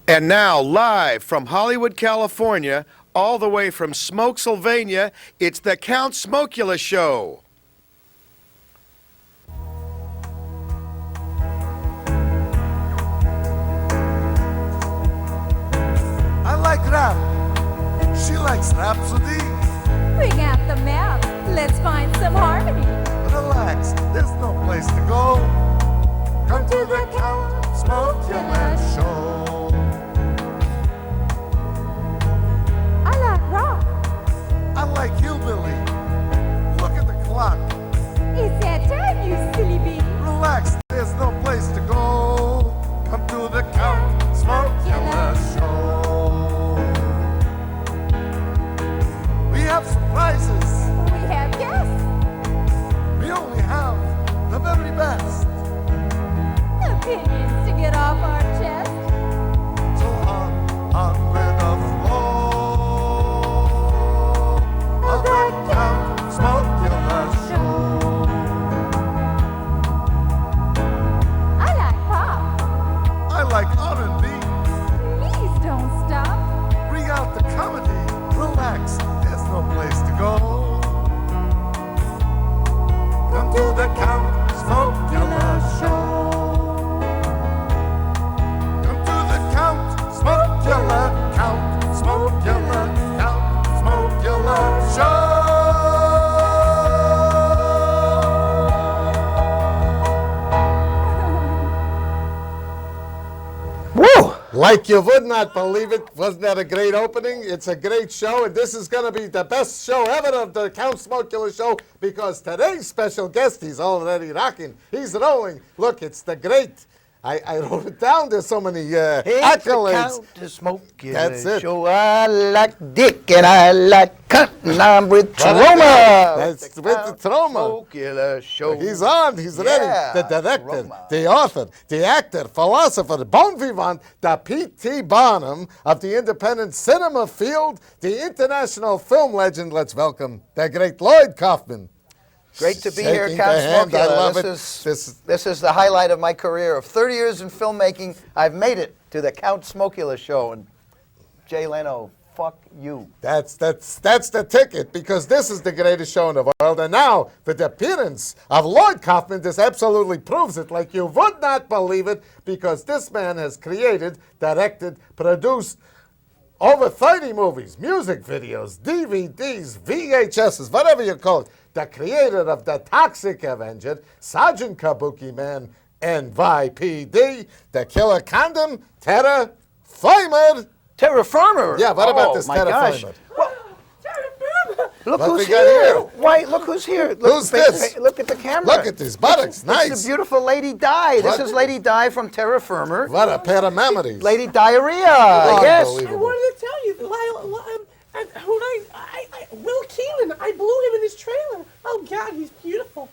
And now, live from Hollywood, California, all the way from Smokesylvania, it's the Count Smokula Show. I like rap. She likes Rhapsody. Bring out the map. Let's find some harmony. Relax, there's no place to go. Come to the Count Smokula Show. I like rock. I like hillbilly. Look at the clock. It's that time, you silly bee. Relax, there's no place to go. Come to the Count Smokula Show. We have surprises. We have guests. We only have the very best. Opinions to get off our chest. So on with the flow of the Count Smokula Show. I like pop. I like R&B. Please don't stop. Bring out the comedy. Relax, there's no place to go. Come to the Count Smokula Show. Come to the Count Smokula, Count Smokula, Count Smokula Show. Woo! Like you would not believe it. Wasn't that a great opening? It's a great show, and this is going to be the best show ever of the Count Smokula Show, because today's special guest, he's already rocking. He's rolling. Look, it's the great. I wrote it down. There's so many accolades. That's it. Show. I like dick and I like cutting. I'm with Troma. That's with the Troma. Smokula Show. He's on. He's ready. The director, Troma. the author, the actor, philosopher, the bon vivant, the P.T. Barnum of the independent cinema field, the international film legend. Let's welcome the great Lloyd Kaufman. Great to be Shaking here, the Count hand. I Smokula. love This is the highlight of my career. Of 30 years in filmmaking, I've made it to the Count Smokula Show. And Jay Leno, fuck you. That's the ticket, because this is the greatest show in the world. And now, the appearance of Lloyd Kaufman, this absolutely proves it like you would not believe it, because this man has created, directed, produced over 30 movies, music videos, DVDs, VHSs, whatever you call it. The creator of The Toxic Avenger, Sergeant Kabukiman, N.Y.P.D, The Killer Condom, Terra Firmer. Terra Firmer? Yeah, what about this my Terra gosh. Firmer? Look What who's we got here. here? Why, look who's here. Look, Who's this? Look at the camera. Look at these buttocks, This nice. is the beautiful Lady Di. What? This is Lady Di from Terra Firmer. What a pair of memories. Lady Diarrhea, yes. Unbelievable. I wanted to tell you, Will Keelan, I blew him in his trailer. Oh, God, he's beautiful.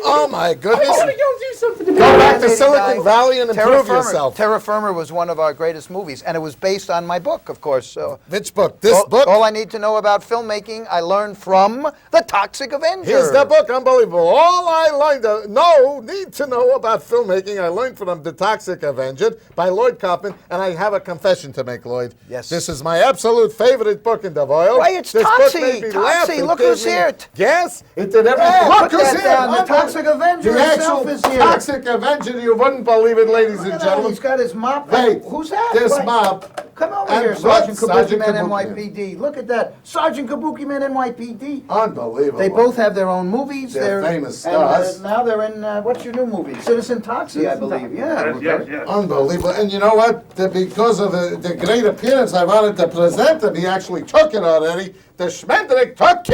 Oh, my goodness. I want to go do something. Go back to Lady Silicon Di. Valley and Terra improve Firma. yourself. Terra Firma was one of our greatest movies, and it was based on my book, of course. So Which book? This book? all I need to know about filmmaking, I learned from The Toxic Avenger. Here's the book, unbelievable. All I learned, need to know about filmmaking, I learned from The Toxic Avenger by Lloyd Kaufman, and I have a confession to make, Lloyd. Yes. This is my absolute favorite book in the world. Why, it's this Toxie, book made me Toxie, laugh. It look gave who's me here. Yes, it did everything. Yeah, Look put who's that here. down. The Toxic Avenger The himself actual is here. Toxic Avenger, you wouldn't believe it, ladies Look and at that, gentlemen. he's got his mop. Hey, Who's that? this What? mop. Come over And here, what? Sergeant Sergeant Kabukiman, Kabukiman. N.Y.P.D. Look at that. Sergeant Kabukiman, N.Y.P.D. Unbelievable. They both have their own movies. They're famous and, stars. now they're in, what's your new movie? Citizen Toxie, I believe. Yeah. Yes. Unbelievable. And you know what? Because of the great appearance I wanted to present him, he actually took it already. The Schmendrick took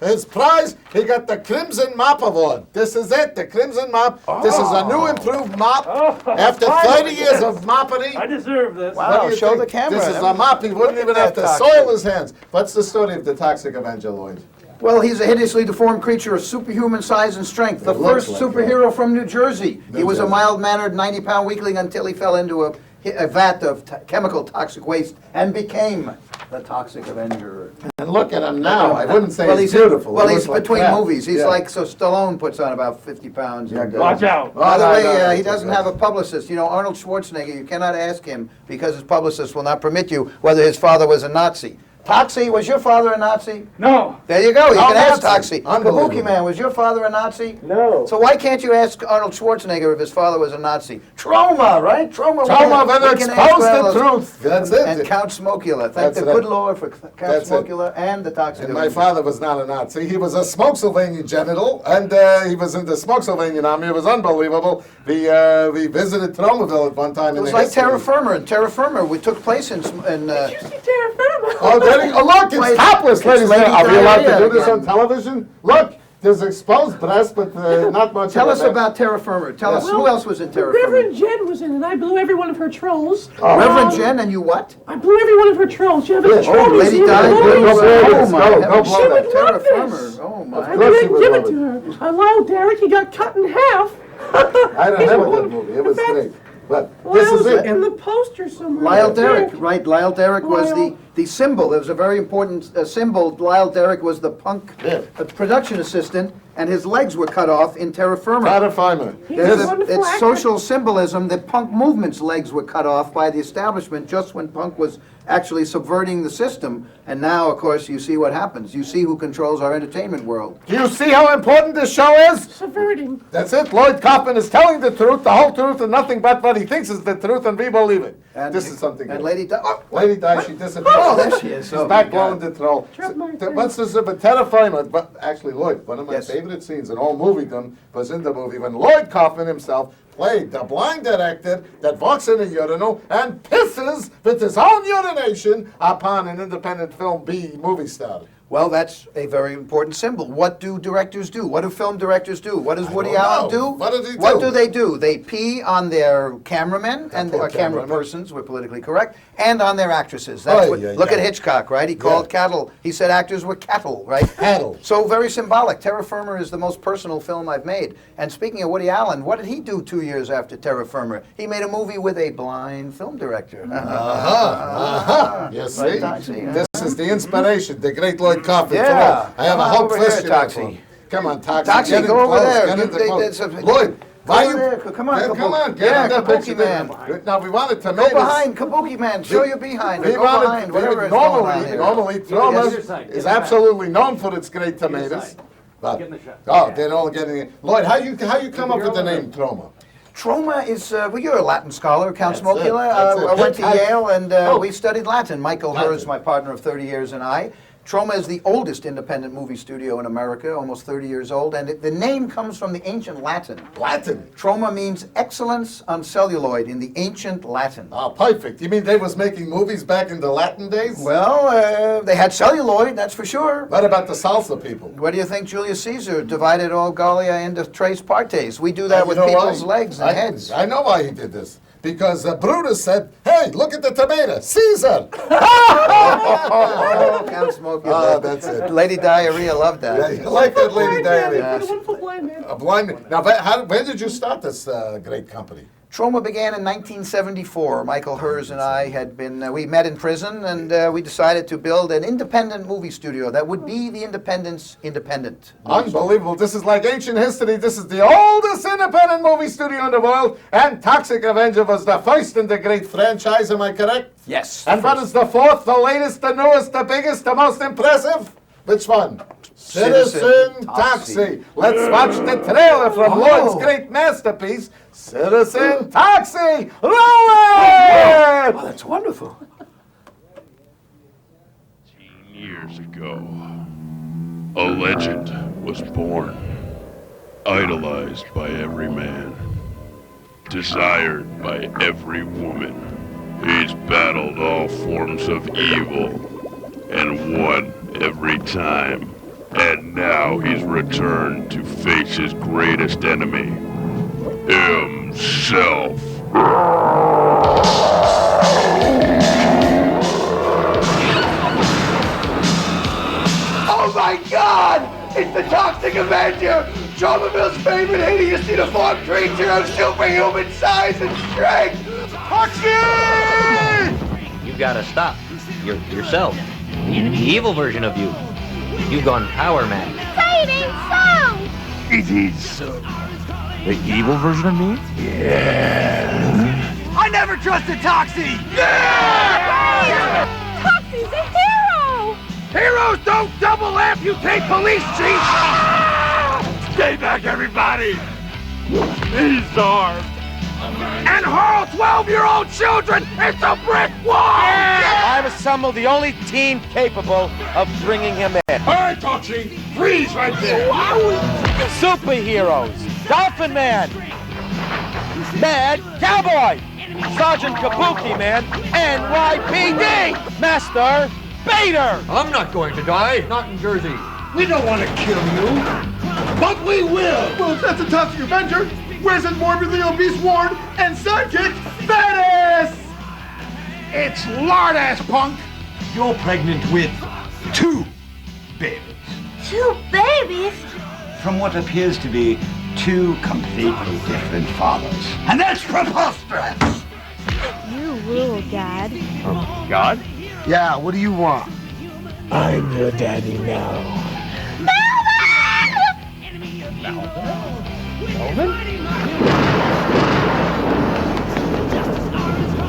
his prize. He got the Crimson Mop Award. This is it, the Crimson Mop. This is a new improved mop. After 30 years of moppery. I deserve this. Wow. What do you show think? the camera. This is a mop. He wouldn't Look even at have to that soil toxic. his hands. What's the story of the Toxic Avenger, Lloyd? Well, he's a hideously deformed creature of superhuman size and strength. The It looks first like superhero from New Jersey. He was a Jersey. mild-mannered 90-pound weakling until he fell into a vat of chemical toxic waste and became the Toxic Avenger. And look at him now. I wouldn't say Well, he's beautiful. Well, He he's looks like between crap. movies. He's Yeah. like, so Stallone puts on about 50 pounds. and, Watch out. By the No, way, no, he no, doesn't no. have a publicist. You know, Arnold Schwarzenegger, you cannot ask him because his publicist will not permit you whether his father was a Nazi. Toxie, was your father a Nazi? No. There you go. You No can ask Nazi. Toxie. Unbelievable. Kabukiman, was your father a Nazi? No. So why can't you ask Arnold Schwarzenegger if his father was a Nazi? Troma, right? Troma. Troma, we then can expose ask the Arnold. truth. That's it. And Count Smokula. Thank That's the right. good Lord for Count That's it. Smokula and the Toxic And my Avenger. father was not a Nazi. He was a Smokesylvania general, and he was in the Smokesylvania army. It was unbelievable. We visited Tromaville at one time. It was like Terra Firma, and Terra Firma we took place in Did you see Terra Firma? Oh, there you go. Look, it's Wait, topless, it's ladies and Lady gentlemen. Are we allowed to Diarrhea do this on again. television? Look, there's exposed breasts, but not much. Tell of us it. about Terra Firma. Tell us who else was in Terra Reverend Firma. Jen was in it. I blew every one of her trolls. Reverend Jen, and you what? I blew every one of her trolls. She had a troll Oh, Lady museum. Di. Oh, Go blow Oh this. my Go heavens. blow that. Terra love Firma. this. Oh I my. course didn't she would give love it to her. Lyle Derrick, he got cut in half. I don't remember that movie. It was great. But this is it. in the poster somewhere. Lyle Derrick, right? Lyle Derrick was Lyle. the symbol. It was a very important symbol. Lyle Derrick was the punk Yeah. production assistant, and his legs were cut off in Terra Firma. Try to find me. There's a wonderful it's actor. social symbolism that punk movement's legs were cut off by the establishment just when punk was actually subverting the system. And now, of course, you see what happens. You see who controls our entertainment world. Do you see how important this show is? Subverting. That's it. Lloyd Kaufman is telling the truth, the whole truth, and nothing but what he thinks is the truth, and we believe it. And This is something And good. Lady Di. Oh, Lady Di, she disappeared. Oh, there she is. She's Oh, back my blowing God. the troll. Drop my thing. What's this about Terra Firma? But actually, Lloyd, one of my Yes. favorite scenes in all moviedom was in the movie when Lloyd Kaufman himself played the blind director that walks in a urinal and pisses with his own urination upon an independent film B movie star. Well, that's a very important symbol. What do directors do? What do film directors do? What does Woody don't Allen know. do? What does he What do? do they do? They pee on their cameramen and poor or camera cameraman. persons, we're politically correct, and on their actresses. That's Oy, what, yeah, look yeah. at Hitchcock, right? He called cattle. He said actors were cattle, right? Cattle. So very symbolic. Terra Firma is the most personal film I've made. And speaking of Woody Allen, what did he do 2 years after Terra Firma? He made a movie with a blind film director. You see? Right, Toxie, huh? This is the inspiration, the great Lloyd Kaufman. Yeah. Come on. I have Come a on whole over here, question. Toxie. Come on, Toxie. Toxie, Get in go over close, there. Get in They- close. there's a- Lloyd, why over you? there. Come on, Yeah, come on, get yeah, in that picture. Kabukiman. Now, we wanted Go tomatoes. behind, Kabukiman. Show your behind. Or We go wanted, behind, whatever is going on normally, here. normally Get your Troma side, get is the back. absolutely known for its great tomatoes. side. But, Get in the shot. oh, Yeah. they're all getting it. Lloyd, how you come up with the name Troma? Troma is, well, you're a Latin scholar, Count That's it, Smokula. that's it. I went to Yale and Oh. we studied Latin. Michael Latin. Herz, my partner of 30 years, and I. Troma is the oldest independent movie studio in America, almost 30 years old, and the name comes from the ancient Latin. Latin. Troma means excellence on celluloid in the ancient Latin. Oh, perfect. You mean they was making movies back in the Latin days? Well, they had celluloid, that's for sure. What about the salsa people? What do you think Julius Caesar divided all Gallia into tres partes? We do that You with know people's why? legs and heads. I know why he did this. Because Brutus said, hey, look at the tomato, Caesar. Oh, Count Smokula. Oh, that's it. Lady Diarrhea loved Yeah, that. you like that lady Diana. What a wonderful blind man. A blind man. Now, when did you start this great company? Troma began in 1974. Michael Herz and I had been, we met in prison, and we decided to build an independent movie studio that would be the Independent's independent. Unbelievable. This is like ancient history. This is the oldest independent movie studio in the world, and Toxic Avenger was the first in the great franchise, am I correct? Yes. And what is the fourth, the latest, the newest, the biggest, the most impressive? Which one? Citizen Taxi. Let's watch the trailer from Lloyd's great masterpiece, Citizen Taxi. Roll it! Oh, that's wonderful. Years ago, a legend was born, idolized by every man, desired by every woman. He's battled all forms of evil and won every time. And now he's returned to face his greatest enemy, himself. Oh my God! It's the Toxic Avenger! Tromaville's favorite hideous uniformed creature of superhuman size and strength! Taxi! You gotta stop. Yourself. The evil version of you. You've gone power mad. Say it ain't so! It is so. The evil version of me? Yeah. I never trusted Toxie! Toxie's a hero! Heroes don't double amputate police chiefs! Stay back, everybody! He's armed. And hurl 12-year-old children into brick walls! I've assembled the only team capable of bringing him in. All right, Toxie, freeze right there! Superheroes! Dolphin Man! Mad Cowboy! Sergeant Kabukiman! N.Y.P.D! Master Bader! I'm not going to die. Not in Jersey. We don't want to kill you, but we will! Well, if that's a Toxic Avenger, where's his morbidly obese ward and sidekick, Fattass? It's lard-ass punk! You're pregnant with 2 babies. 2 babies? From what appears to be 2 completely different fathers. And that's preposterous! You rule, Dad. God? Yeah, what do you want? I'm your daddy now.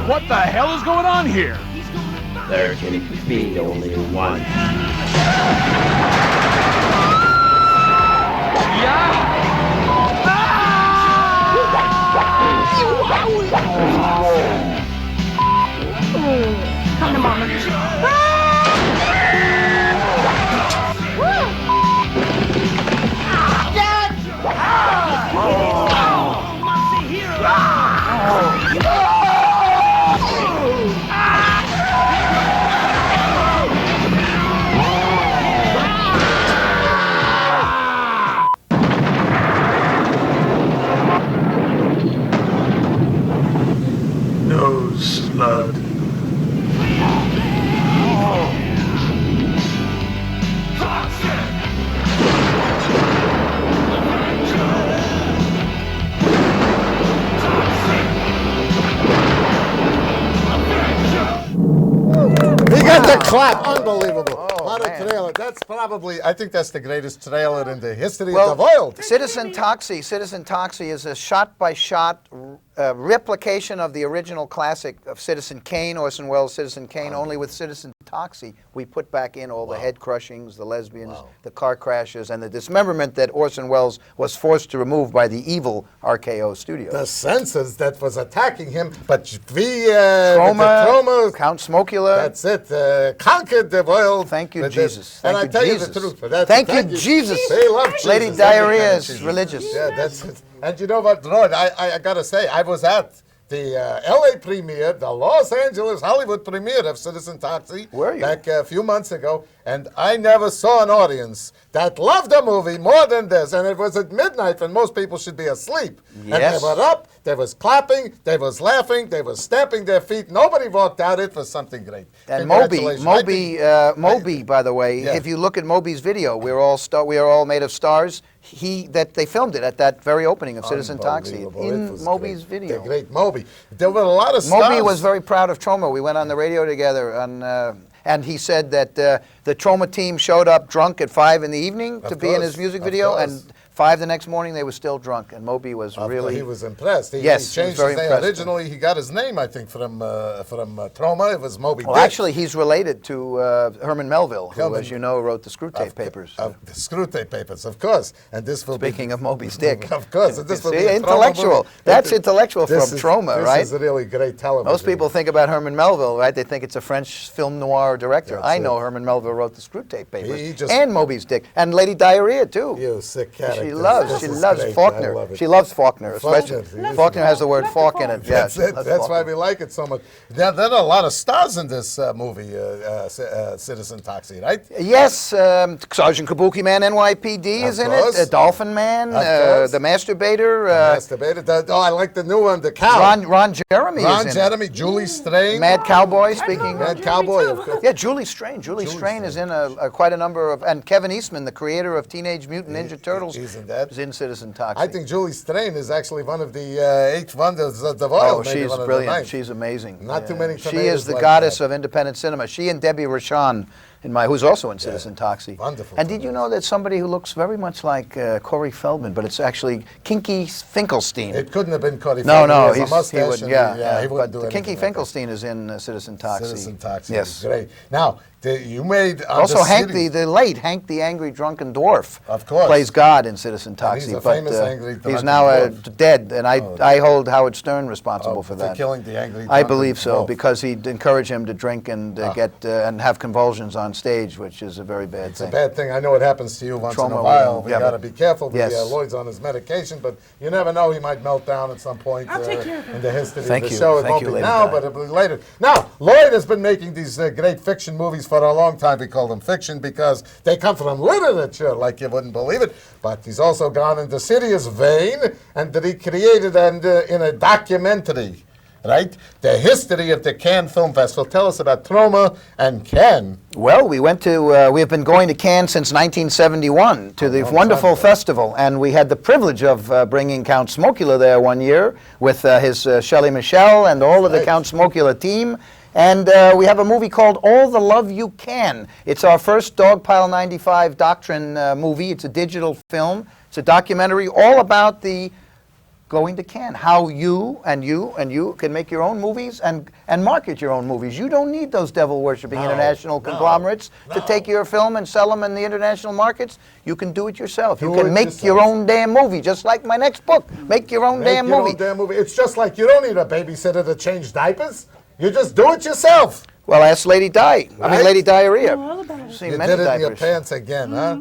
What the hell is going on here? There can be only one. Come to Mama. No slug. He got the clap. Unbelievable. What a trailer. That's probably, I think that's the greatest trailer in the history of the world. Citizen Toxie is a shot-by-shot replication of the original classic of Citizen Kane, Orson Welles' Citizen Kane, only with Citizen Toxie. We put back in all the head crushings, the lesbians, the car crashes, and the dismemberment that Orson Welles was forced to remove by the evil RKO studio. The senses that was attacking him, but Troma, Count Smokula. That's it. Conquered the world. Thank you, But Jesus. And Thank I you, tell Jesus. you the truth. But that's, Thank you, Jesus. They love Jesus. Lady Diarrhea is religious. Yeah, that's it. And you know what, Lloyd, I got to say, I was at the L.A. premiere, the Los Angeles Hollywood premiere of Citizen Toxie Were you? back a few months ago, and I never saw an audience that loved the movie more than this. And it was at midnight when most people should be asleep. And Yes. they were up, they was clapping, they was laughing, they was stamping their feet. Nobody walked out. It was something great. And Congratulations. Moby, by the way, Yeah. if you look at Moby's video, we are all made of stars. They filmed it at that very opening of Citizen Toxie Unbelievable. It in was Moby's great. video. The great Moby. There were a lot of stars. Moby was very proud of Troma. We went on the radio together, and he said that the Troma team showed up drunk at 5 in the evening to be in his music video, and 5 the next morning they were still drunk, and Moby was really... He was impressed. He Yes, he was changed very his name. impressed. Originally, he got his name, I think, from Troma. It was Moby Well, Dick. actually, he's related to Herman Melville, who, Herman- as you know, wrote the Screwtape Papers. The Screwtape Papers, of course. And this will Speaking be... of Moby's dick. Of course. And this will See, be a Troma intellectual. movie. That's intellectual This from is- Troma, right? This is really great television. Most people think about Herman Melville, right? They think it's a French film noir director. That's I know it. Herman Melville wrote the Screwtape Papers He just- and Moby's Dick and Lady Diarrhea too. You sick character. She loves This is Faulkner. great. I love it. She loves Faulkner, especially. Faulkner. Faulkner has the word fork in it. Yeah, That's she it. loves That's why Faulkner. we like it so much. There are a lot of stars in this movie, Citizen Toxie, right? Yes, Sergeant Kabukiman, N.Y.P.D. is in course. it. Dolphin Man, Of course. the Masturbator. Masturbated. I like the new one, the cow. Ron Jeremy is in it. Jeremy, Julie Strain. Mad Cowboy, speaking. Mad Cowboy, of course. Yeah, Julie Strain. Julie Strain is in quite a number of, and Kevin Eastman, the creator of Teenage Mutant Ninja Turtles, he's isn't that? is in Citizen Toxie. I think Julie Strain is actually one of the 8 wonders of the world. Oh, she's brilliant. She's amazing. Not too many She tomatoes is the like goddess that. of independent cinema. She and Debbie Rochon, who's also in Citizen Toxie. Wonderful. And did you know that somebody who looks very much like Corey Feldman, but it's actually Kinky Finkelstein? It couldn't have been Corey No, Feldman. no, He has a mustache he wouldn't. and Yeah, he wouldn't do but anything Kinky like that. Finkelstein is in Citizen Toxie. Citizen Toxie. Yes, Great. Now, you made also Hank city. the late Hank the Angry Drunken Dwarf. Of course. Plays God in Citizen Toxie. he's a but famous angry he's drunken now dwarf. dead, and I hold Howard Stern responsible for that. killing the angry I drunken believe so, dwarf. because he'd encourage him to drink and get and have convulsions on stage, which is a very bad It's thing. a bad thing. I know it happens to you once in Troma a while. will- We yeah, got to but- be careful. Yes. Lloyd's on his medication, but you never know. He might melt down at some point I'll take care of him. in the history Thank of the you. show. It Thank won't you, be Lady now, Di. but it'll be later. Now, Lloyd has been making these great fiction movies for a long time. We call them fiction because they come from literature, like you wouldn't believe it. But he's also gone into serious vein and recreated and in a documentary, right? The history of the Cannes Film Festival. Tell us about Troma and Cannes. Well, we have been going to Cannes since 1971 to the long wonderful time ago. festival, and we had the privilege of bringing Count Smokula there one year with his Shelley Michelle and all of the Right. Count Smokula team. And we have a movie called All the Love You Can. It's our first Dogpile 95 Doctrine movie. It's a digital film. It's a documentary all about the going to Cannes, how you can make your own movies and market your own movies. You don't need those devil-worshipping international conglomerates to take your film and sell them in the international markets. You can do it yourself. You can make your own damn movie, just like my next book. Make your own damn movie. It's just like you don't need a babysitter to change diapers. You just do it yourself. Well, ask Lady Di. I mean, Right? Lady Diarrhea. all about it. I've seen You many did it in your diapers. pants again, huh?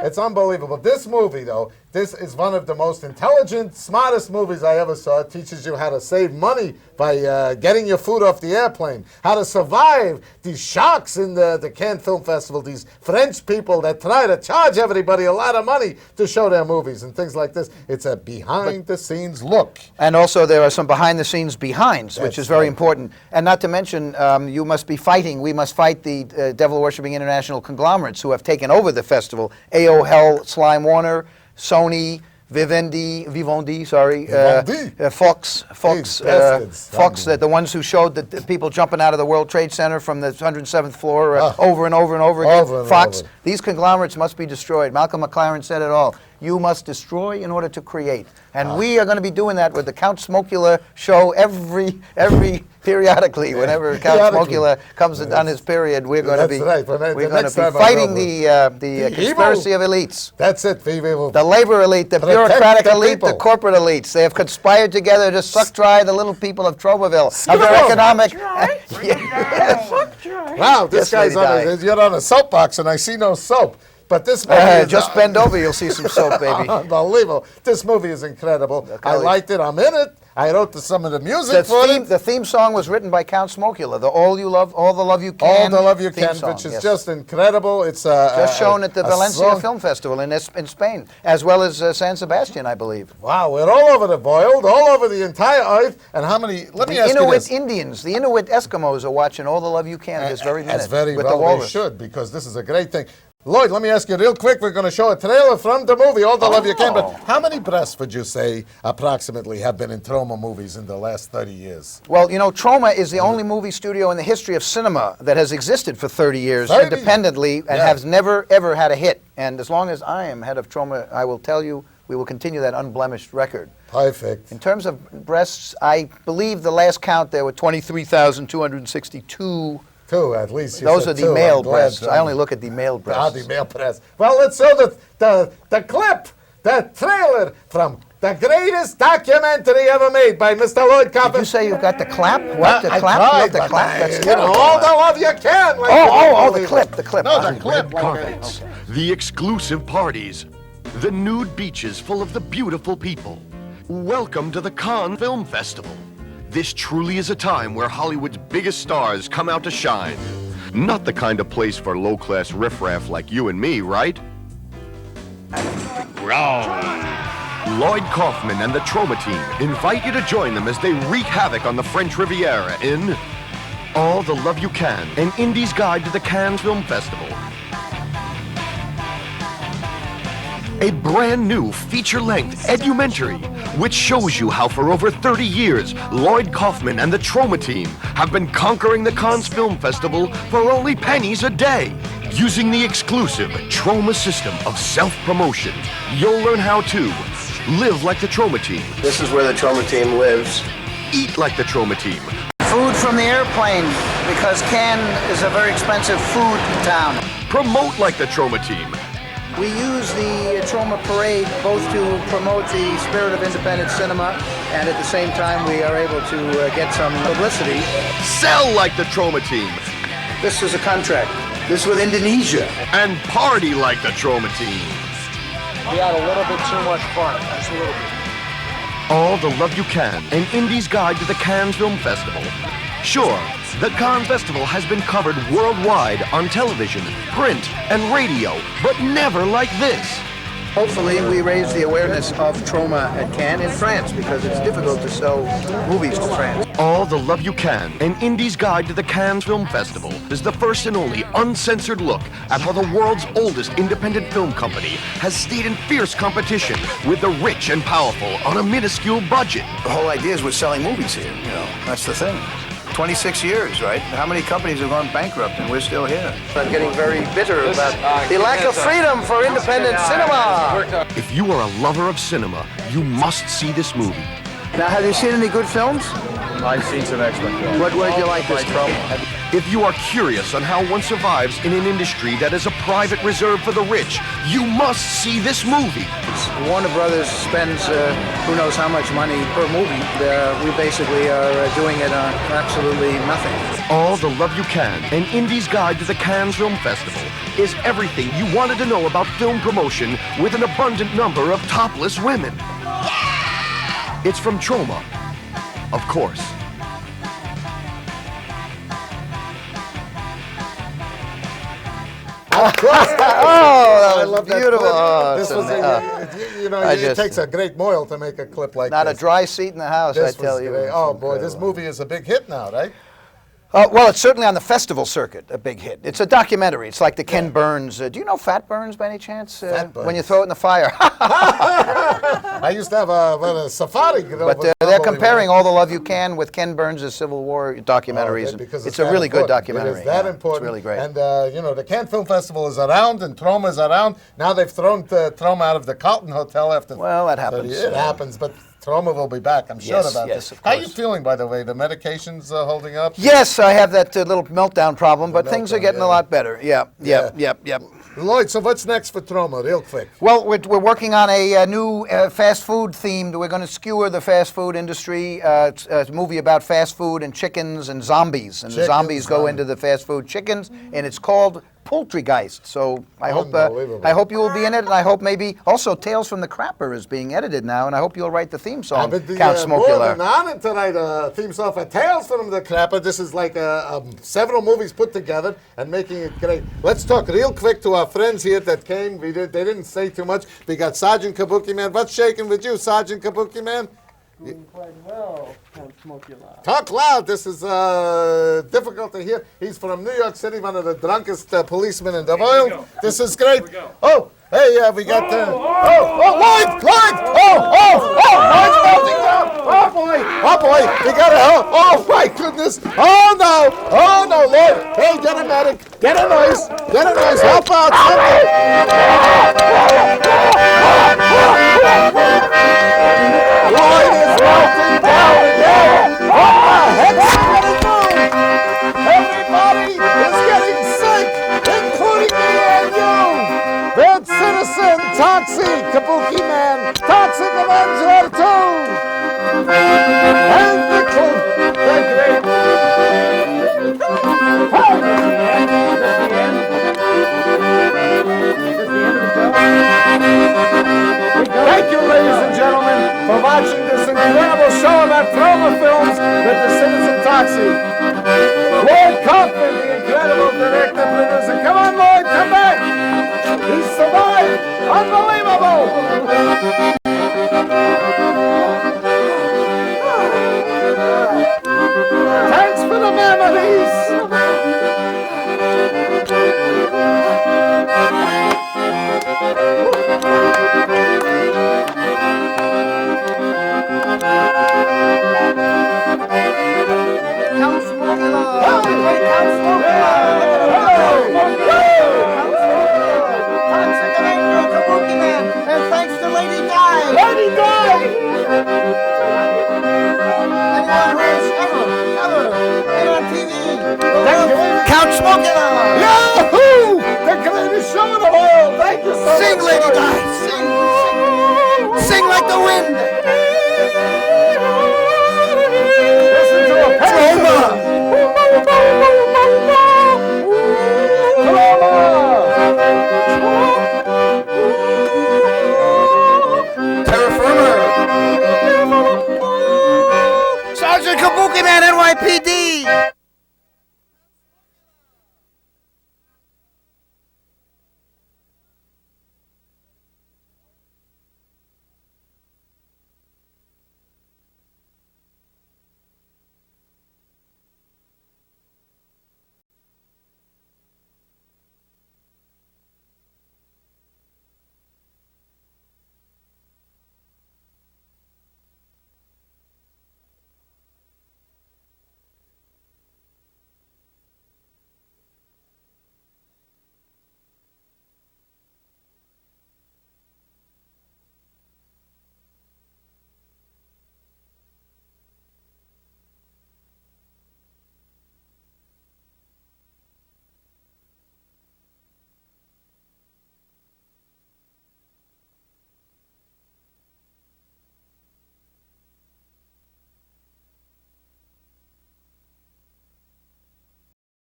It's unbelievable. This movie, though, this is one of the most intelligent, smartest movies I ever saw. It teaches you how to save money by getting your food off the airplane, how to survive these sharks in the Cannes Film Festival, these French people that try to charge everybody a lot of money to show their movies and things like this. It's a behind-the-scenes look. And also there are some behind-the-scenes behinds, which That's is very right. important. And not to mention, we must fight the devil-worshipping international conglomerates who have taken over the festival. A.O. Hell, Slime Warner, Sony, Vivendi, Fox, These bastards. Fox, the ones who showed the people jumping out of the World Trade Center from the 107th floor over and over and over again. Over and Fox, over. these conglomerates must be destroyed. Malcolm McLaren said it all. You must destroy in order to create. And we are going to be doing that with the Count Smokula show every periodically. Whenever Count Periodically. Smokula comes on his period, we're going to That's be right. Well, the we're going to next be time I fighting go, the conspiracy evil. of elites. That's it. We will The labor elite, the Protect bureaucratic the elite, the people. corporate elites. They have conspired together to suck dry the little people of Tromaville of their Suck economic. dry? Yes. Fuck dry. Wow, this Yes, guy's Lady on Di. you're on a soapbox and I see no soap. But this movie is Just bend over, you'll see some soap, baby. unbelievable. This movie is incredible. I Kelly. liked it. I'm in it. I wrote some of the music for it. The theme song was written by Count Smokula. The All You Love, All the Love You Can. All the Love You theme Can, song, which is yes. just incredible. It's Just shown at the a Valencia song- Film Festival in Spain, as well as San Sebastian, I believe. Wow, we're all over the world, all over the entire earth. And how many? Let me The ask you Inuit this. Indians, the Inuit Eskimos are watching All the Love You Can this very minute That's very with well the they walrus. should, because this is a great thing. Lloyd, let me ask you real quick. We're going to show a trailer from the movie, All the Love You Can. But how many breasts would you say approximately have been in Troma movies in the last 30 years? Well, you know, Troma is the only movie studio in the history of cinema that has existed for 30 years 30? independently and Yeah. has never, ever had a hit. And as long as I am head of Troma, I will tell you, we will continue that unblemished record. Perfect. In terms of breasts, I believe the last count there were 23,262. Two, at least. You Those said are the two. male I'm glad, breasts. John. I only look at the male breasts. The male breasts. Well, let's show the clip, the trailer from the greatest documentary ever made by Mr. Lloyd Kaufman. Did you say you got the clap? What, the I clap? tried, You have the but clap? That's you know, terrible. all the love you can. Like The clip. No, the clip. Carpets, the exclusive parties, the nude beaches full of the beautiful people. Welcome to the Cannes Film Festival. This truly is a time where Hollywood's biggest stars come out to shine. Not the kind of place for low-class riffraff like you and me, right? Wrong. Lloyd Kaufman and the Troma team invite you to join them as they wreak havoc on the French Riviera in All the Love You Can, an indie's guide to the Cannes Film Festival. a brand new feature-length edumentary which shows you how for over 30 years Lloyd Kaufman and the Troma team have been conquering the Cannes Film Festival for only pennies a day. Using the exclusive Troma system of self-promotion, you'll learn how to live like the Troma team, This is where the Troma team lives. eat like the Troma team, Food from the airplane, because Cannes is a very expensive food town. promote like the Troma team, We use the Troma Parade both to promote the spirit of independent cinema, and at the same time we are able to get some publicity. sell like the Troma team, This is a contract. This is with Indonesia. and party like the Troma team. We had a little bit too much fun. Just a little bit. All the love you can, an Indie's guide to the Cannes Film Festival. Sure, the Cannes Festival has been covered worldwide on television, print, and radio, but never like this. Hopefully we raise the awareness of Troma at Cannes in France, because it's difficult to sell movies to France. All the love you can, an Indie's guide to the Cannes Film Festival is the first and only uncensored look at how the world's oldest independent film company has stayed in fierce competition with the rich and powerful on a minuscule budget. The whole idea is we're selling movies here, you know, that's the thing. 26 years, right? How many companies have gone bankrupt and we're still here? I'm getting very bitter about the lack of freedom for independent cinema. If you are a lover of cinema, you must see this movie. Now, have you seen any good films? I've seen some excellent films. What did you like this film? If you are curious on how one survives in an industry that is a private reserve for the rich, you must see this movie. Warner Brothers spends who knows how much money per movie. We basically are doing it on absolutely nothing. All the love you can, an Indie's guide to the Cannes Film Festival, is everything you wanted to know about film promotion with an abundant number of topless women. It's from Troma, of course. Oh, that was love that beautiful. clip. Oh, This it's was, an- it takes a great moil to make a clip like not this. a dry seat in the house, This I tell was you. great. Oh boy, this movie is a big hit now, right? Well, it's certainly on the festival circuit, a big hit. It's a documentary. It's like the Ken Burns. Do you know Fat Burns by any chance? Fat Burns. When you throw it in the fire. I used to have a safari. But they're comparing All the Love You Can with Ken Burns' Civil War documentaries. Oh, because it's a really good important. documentary. It is that yeah, important. It's really great. And, the Cannes Film Festival is around and Troma is around. Now they've thrown Troma out of the Carlton Hotel after... Well, that happens. It happens, but Troma will be back, I'm sure Yes, about yes, this. of How are you course. feeling, by the way? The medication's holding up? Yes, I have that little meltdown problem, but things are meltdown, getting a yeah. lot better. Yep. Lloyd, so what's next for Troma, real quick? Well, we're working on a new fast food themed. We're going to skewer the fast food industry. It's a movie about fast food and chickens and zombies. And the zombies go into the fast food chickens, and it's called Poultrygeist. So I hope you will be in it, and I hope maybe also Tales from the Crapper is being edited now, and I hope you'll write the theme song, Count More Smokula. than honored to write a theme song for Tales from the Crapper. This is like several movies put together and making it great. Let's talk real quick to our friends here that came. They didn't say too much. We got Sergeant Kabukiman. What's shaking with you, Sergeant Kabukiman? Doing quite well, Count Smokula. Talk loud. This is difficult to hear. He's from New York City, one of the drunkest policemen in the world. This is great. Oh, hey, we got Lloyd! Lloyd's melting down. Oh boy, we gotta help. Oh my goodness. Oh no, Lloyd. Hey, get a medic. Get a nurse. Help out. Lloyd is melting down again. What the heck's going on? Everybody is getting sick, including me and you. That's Citizen Toxic Kabukiman, Toxic Avenger 2. And the Thank you, ladies and gentlemen, for watching this incredible show about Troma films with the Citizen Toxic. Lloyd Kaufman, the incredible director, producer. Come on, Lloyd, come back. He survived. Unbelievable. Thanks for the memories. NYPD.